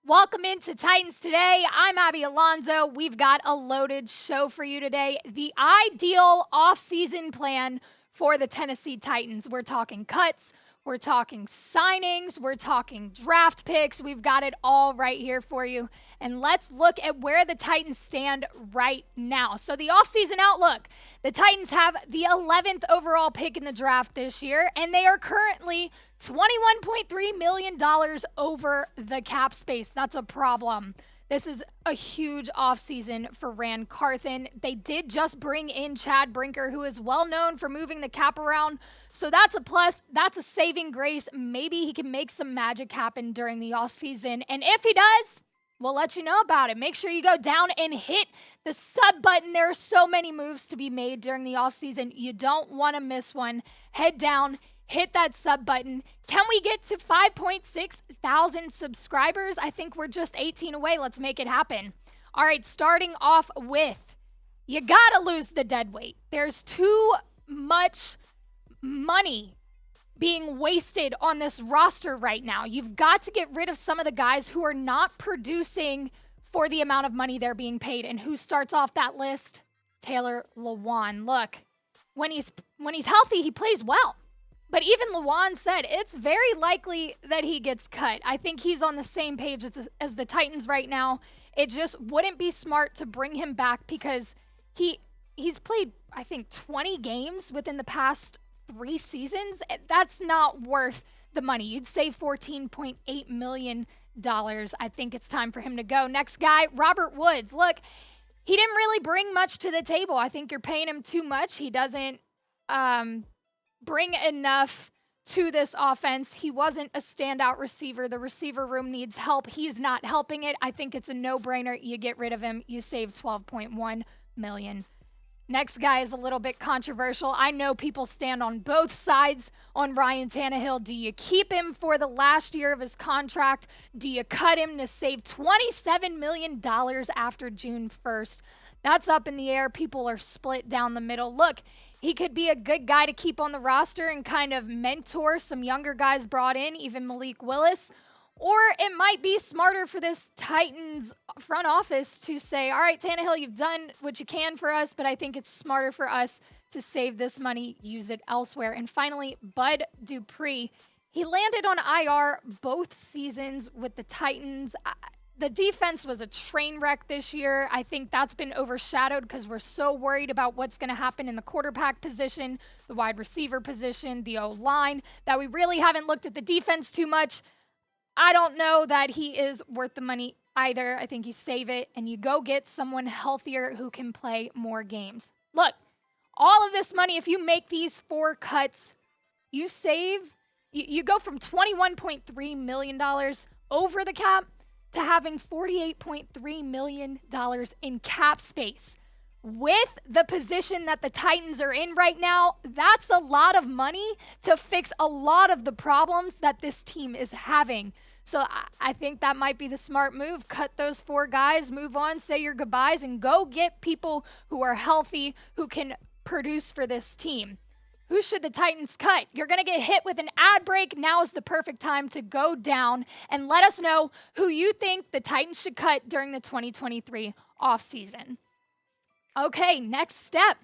Welcome into Titans Today. I'm Abby Alonzo. We've got a loaded show for you today. The ideal offseason plan for the Tennessee Titans. We're talking cuts, we're talking signings, we're talking draft picks. We've got it all right here for you. And let's look at where the Titans stand right now. So the offseason outlook. The Titans have the 11th overall pick in the draft this year, and they are currently $21.3 million over the cap space. That's a problem. This is a huge offseason for Ran Carthon. They did just bring in Chad Brinker, who is well known for moving the cap around. So that's a plus. That's a saving grace. Maybe he can make some magic happen during the offseason. And if he does, we'll let you know about it. Make sure you go down and hit the sub button. There are so many moves to be made during the offseason. You don't want to miss one. Head down. Hit that sub button. Can we get to 5.6 thousand subscribers? I think we're just 18 away. Let's make it happen. All right, starting off with, you got to lose the dead weight. There's too much money being wasted on this roster right now. You've got to get rid of some of the guys who are not producing for the amount of money they're being paid. And who starts off that list? Taylor Lewan. Look, when he's healthy, he plays well. But even Lewan said it's very likely that he gets cut. I think he's on the same page as the Titans right now. It just wouldn't be smart to bring him back because he's played, I think, 20 games within the past 3 seasons. That's not worth the money. You'd save $14.8 million. I think it's time for him to go. Next guy, Robert Woods. Look, he didn't really bring much to the table. I think you're paying him too much. He doesn't bring enough to this offense. He wasn't a standout receiver. The receiver room needs help. He's not helping it. I think it's a no-brainer. You get rid of him. You save $12.1 million. Next guy is a little bit controversial. I know people stand on both sides on Ryan Tannehill. Do you keep him for the last year of his contract? Do you cut him to save $27 million after June 1st? That's up in the air. People are split down the middle. Look, he could be a good guy to keep on the roster and kind of mentor some younger guys brought in, even Malik Willis. Or it might be smarter for this Titans front office to say, all right, Tannehill, you've done what you can for us, but I think it's smarter for us to save this money, use it elsewhere. And finally, Bud Dupree. He landed on IR both seasons with the Titans. The defense was a train wreck this year. I think that's been overshadowed because we're so worried about what's going to happen in the quarterback position, the wide receiver position, the O-line, that we really haven't looked at the defense too much. I don't know that he is worth the money either. I think you save it and you go get someone healthier who can play more games. Look, all of this money, if you make these 4 cuts, you go from $21.3 million over the cap to having $48.3 million in cap space. With the position that the Titans are in right now, that's a lot of money to fix a lot of the problems that this team is having. So I think that might be the smart move. Cut those 4 guys, move on, say your goodbyes, and go get people who are healthy, who can produce for this team. Who should the Titans cut? You're going to get hit with an ad break. Now is the perfect time to go down and let us know who you think the Titans should cut during the 2023 offseason. Okay, next step.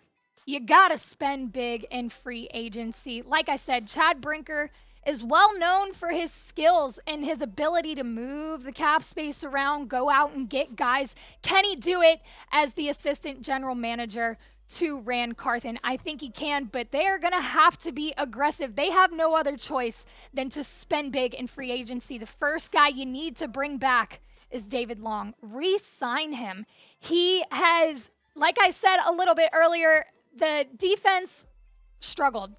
You got to spend big in free agency. Like I said, Chad Brinker is well known for his skills and his ability to move the cap space around, go out and get guys. Can he do it as the assistant general manager to Ran Carthon? I think he can, but they are going to have to be aggressive. They have no other choice than to spend big in free agency. The first guy you need to bring back is David Long. Re-sign him. He has, like I said a little bit earlier, the defense struggled,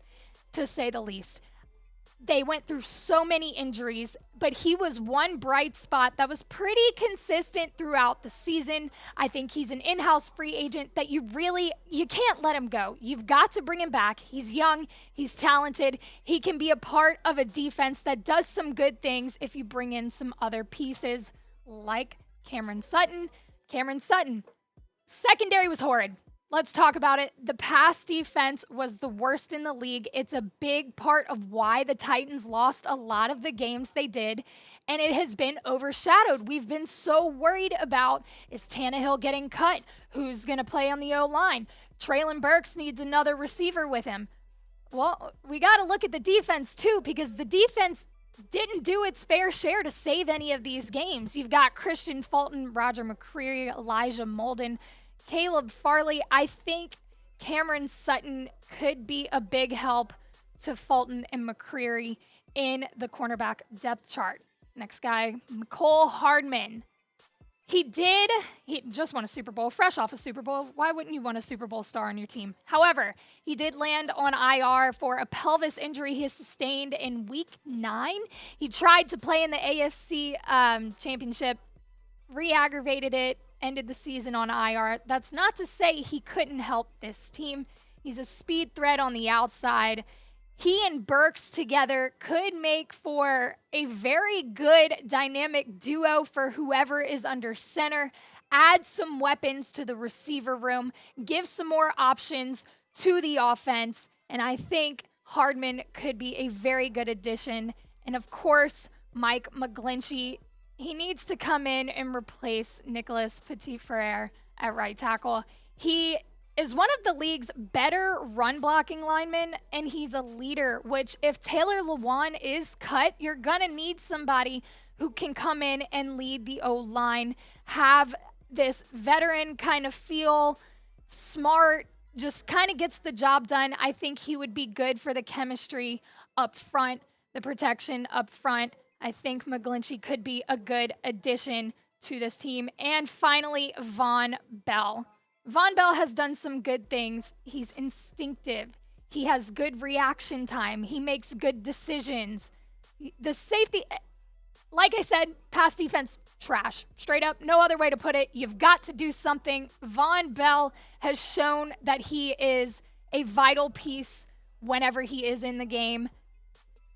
to say the least. They went through so many injuries, but he was one bright spot that was pretty consistent throughout the season. I think he's an in-house free agent that you can't let him go. You've got to bring him back. He's young. He's talented. He can be a part of a defense that does some good things if you bring in some other pieces like Cameron Sutton. Secondary was horrid. Let's talk about it. The pass defense was the worst in the league. It's a big part of why the Titans lost a lot of the games they did, and it has been overshadowed. We've been so worried about, is Tannehill getting cut? Who's going to play on the O-line? Treylon Burks needs another receiver with him. Well, we got to look at the defense too, because the defense didn't do its fair share to save any of these games. You've got Christian Fulton, Roger McCreary, Elijah Molden, Caleb Farley. I think Cameron Sutton could be a big help to Fulton and McCreary in the cornerback depth chart. Next guy, Mecole Hardman. He just won a Super Bowl, fresh off a Super Bowl. Why wouldn't you want a Super Bowl star on your team? However, he did land on IR for a pelvis injury he sustained in week 9. He tried to play in the AFC championship, re-aggravated it, ended the season on IR. That's not to say he couldn't help this team. He's a speed threat on the outside. He and Burks together could make for a very good dynamic duo for whoever is under center. Add some weapons to the receiver room, give some more options to the offense, and I think Hardman could be a very good addition. And of course, Mike McGlinchey, he needs to come in and replace Nicholas Petit-Frere at right tackle. He is one of the league's better run-blocking linemen, and he's a leader, which if Taylor Lewan is cut, you're going to need somebody who can come in and lead the O-line, have this veteran kind of feel, smart, just kind of gets the job done. I think he would be good for the chemistry up front, the protection up front. I think McGlinchey could be a good addition to this team. And finally, Vonn Bell. Vonn Bell has done some good things. He's instinctive. He has good reaction time. He makes good decisions. The safety, like I said, pass defense, trash. Straight up, no other way to put it. You've got to do something. Vonn Bell has shown that he is a vital piece whenever he is in the game.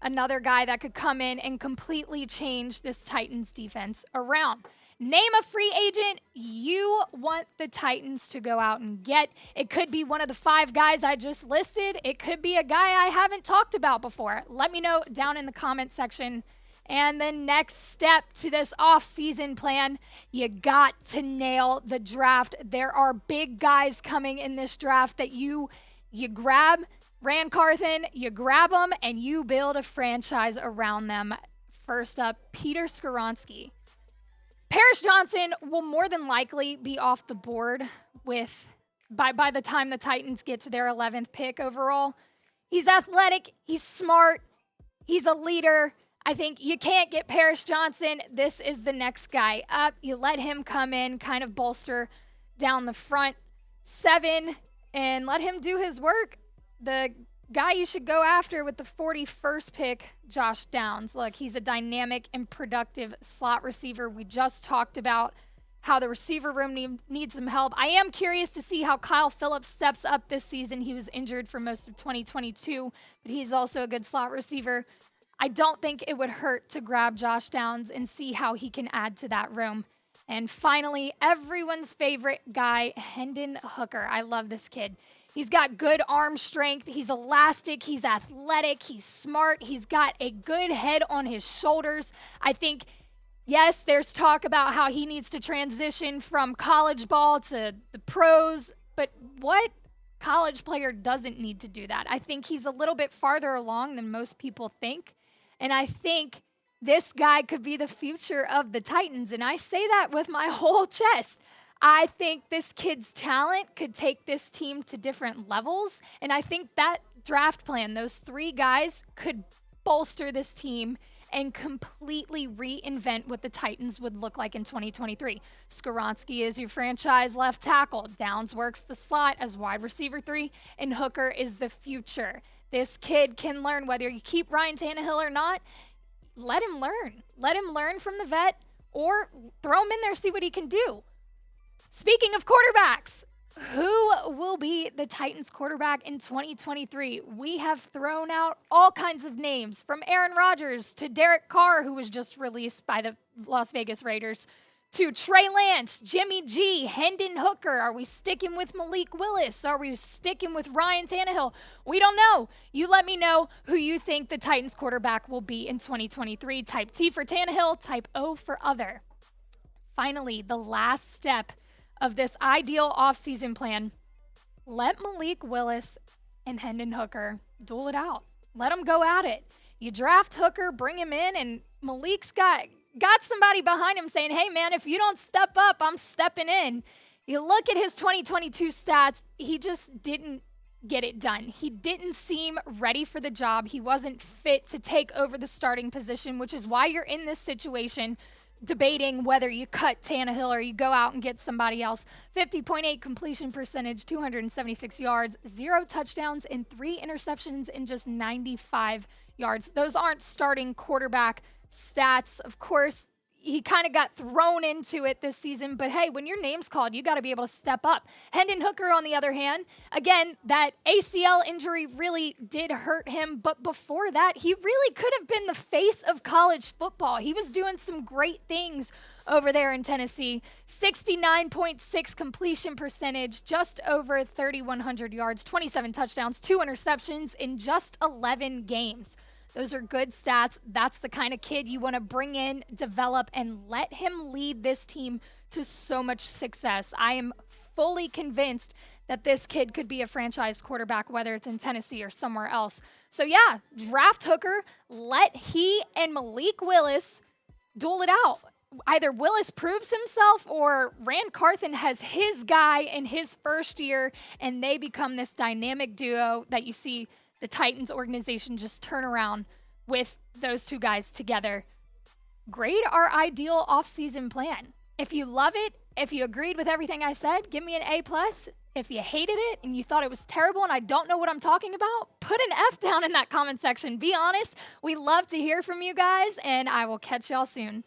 Another guy that could come in and completely change this Titans defense around. Name a free agent you want the Titans to go out and get. It could be one of the 5 guys I just listed. It could be a guy I haven't talked about before. Let me know down in the comment section. And the next step to this off-season plan, you got to nail the draft. There are big guys coming in this draft that you grab. Ran Carthon, you grab them, and you build a franchise around them. First up, Peter Skoronski. Paris Johnson will more than likely be off the board by the time the Titans get to their 11th pick overall. He's athletic, he's smart, he's a leader. I think you can't get Paris Johnson. This is the next guy up. You let him come in, kind of bolster down the front 7, and let him do his work. The guy you should go after with the 41st pick, Josh Downs. Look, he's a dynamic and productive slot receiver. We just talked about how the receiver room needs some help. I am curious to see how Kyle Phillips steps up this season. He was injured for most of 2022, but he's also a good slot receiver. I don't think it would hurt to grab Josh Downs and see how he can add to that room. And finally, everyone's favorite guy, Hendon Hooker. I love this kid. He's got good arm strength. He's elastic. He's athletic. He's smart. He's got a good head on his shoulders. I think, yes, there's talk about how he needs to transition from college ball to the pros, but what college player doesn't need to do that? I think he's a little bit farther along than most people think, and I think this guy could be the future of the Titans, and I say that with my whole chest. I think this kid's talent could take this team to different levels, and I think that draft plan, those 3 guys, could bolster this team and completely reinvent what the Titans would look like in 2023. Skoronski is your franchise left tackle. Downs works the slot as wide receiver 3, and Hooker is the future. This kid can learn whether you keep Ryan Tannehill or not. Let him learn. Let him learn from the vet, or throw him in there, see what he can do. Speaking of quarterbacks, who will be the Titans quarterback in 2023? We have thrown out all kinds of names, from Aaron Rodgers to Derek Carr, who was just released by the Las Vegas Raiders, to Trey Lance, Jimmy G, Hendon Hooker. Are we sticking with Malik Willis? Are we sticking with Ryan Tannehill? We don't know. You let me know who you think the Titans quarterback will be in 2023. Type T for Tannehill, type O for other. Finally, the last step of this ideal offseason plan. Let Malik Willis and Hendon Hooker duel it out. Let them go at it. You draft Hooker, bring him in, and Malik's got somebody behind him saying, hey, man, if you don't step up, I'm stepping in. You look at his 2022 stats, he just didn't get it done. He didn't seem ready for the job. He wasn't fit to take over the starting position, which is why you're in this situation debating whether you cut Tannehill or you go out and get somebody else. 50.8 completion percentage, 276 yards, 0 touchdowns, and 3 interceptions in just 95 yards. Those aren't starting quarterback stats. Of course, he kind of got thrown into it this season, but hey, when your name's called, you got to be able to step up. Hendon Hooker, on the other hand, again, that ACL injury really did hurt him, but before that, he really could have been the face of college football. He was doing some great things over there in Tennessee. 69.6 completion percentage, just over 3,100 yards, 27 touchdowns, 2 interceptions in just 11 games. Those are good stats. That's the kind of kid you want to bring in, develop, and let him lead this team to so much success. I am fully convinced that this kid could be a franchise quarterback, whether it's in Tennessee or somewhere else. So yeah, draft Hooker, let he and Malik Willis duel it out. Either Willis proves himself or Ran Carthon has his guy in his first year, and they become this dynamic duo that you see the Titans organization just turn around with those two guys together. Grade our ideal offseason plan. If you love it, if you agreed with everything I said, give me an A+. If you hated it and you thought it was terrible and I don't know what I'm talking about, put an F down in that comment section. Be honest. We love to hear from you guys, and I will catch y'all soon.